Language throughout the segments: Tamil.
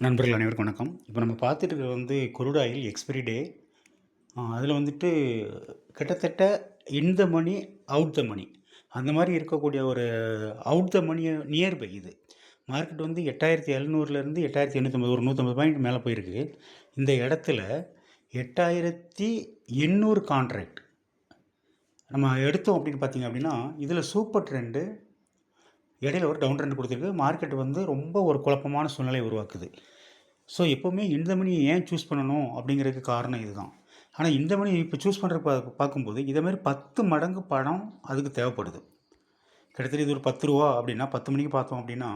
நண்பர்கள் அனைவருக்கும் வணக்கம். இப்போ நம்ம பார்த்துட்டு இருக்கிறது குரூட் ஆயில் எக்ஸ்பைரி டே. அதில் வந்துட்டு கிட்டத்தட்ட இன் த மணி, அவுட் த மணி அந்த மாதிரி இருக்கக்கூடிய ஒரு அவுட் த மணி நியர்பை இது. மார்க்கெட் வந்து 8700லேருந்து 8850 ஒரு 150 பாயிண்ட் மேலே போயிருக்கு. இந்த இடத்துல 8800 கான்ட்ராக்ட் நம்ம எடுத்தோம் அப்படின்னு பார்த்தீங்க அப்படின்னா, இதில் சூப்பர் ட்ரெண்டு இடையில ஒரு டவுன் ட்ரெண்ட் கொடுத்துருக்கு. மார்க்கெட் வந்து ரொம்ப ஒரு குழப்பமான சூழ்நிலை உருவாக்குது. ஸோ எப்போவுமே இந்த மணியை ஏன் சூஸ் பண்ணணும் அப்படிங்கிறதுக்கு காரணம் இதுதான். ஆனால் இந்த மணி இப்போ சூஸ் பண்ணுற பார்க்கும்போது இதேமாதிரி 10 மடங்கு பணம் அதுக்கு தேவைப்படுது. கிட்டத்தட்ட இது ஒரு 10 ரூபா அப்படின்னா 10 மணிக்கு பார்த்தோம் அப்படின்னா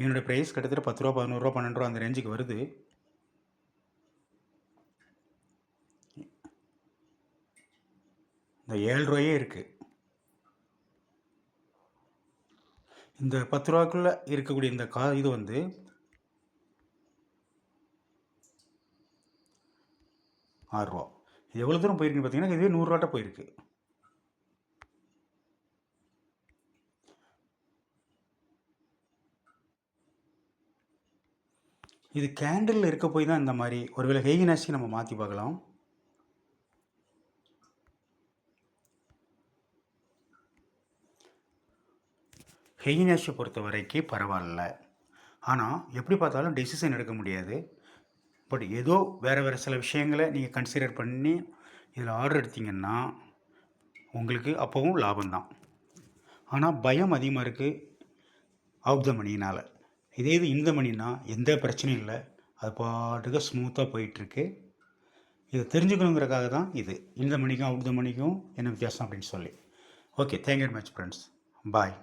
என்னோடய ப்ரைஸ் கிட்டத்தட்ட 10 ரூபா, 11 ரூபா, 12 ரூபா அந்த ரேஞ்சுக்கு வருது. இந்த 7 ரூபாயே இருக்குது. இந்த 10 ரூபாக்குள்ளே இருக்கக்கூடிய இந்த இது வந்து ரூ. 6. இது எவ்வளோ தூரம் போயிருக்குன்னு பார்த்தீங்கன்னா இதுவே 100 ரூபாட்ட போயிருக்கு. இது கேண்டில் இருக்க போய் தான் இந்த மாதிரி ஒருவேளை ஹெய்கினாசி நம்ம மாற்றி பார்க்கலாம். ஹெய்கினாசியை பொறுத்த வரைக்கும் பரவாயில்ல. ஆனால் எப்படி பார்த்தாலும் டெசிஷன் எடுக்க முடியாது. பட் ஏதோ வேறு சில விஷயங்களை நீங்கள் கன்சிடர் பண்ணி இதில் ஆர்டர் எடுத்தீங்கன்னா உங்களுக்கு அப்போவும் லாபம்தான். ஆனால் பயம் அதிகமாக இருக்குது அவுட் த மணினால். இதே இது இந்த மணினா எந்த பிரச்சனையும் இல்லை, அது பாட்டுக்கு ஸ்மூத்தாக போயிட்டுருக்கு. இதை தெரிஞ்சுக்கணுங்கிறக்காக தான் இது இந்த மணிக்கும் அவுட் த மணிக்கும் என்ன வித்தியாசம் அப்படின்னு சொல்லி. Okay, thank you very much friends. பாய்.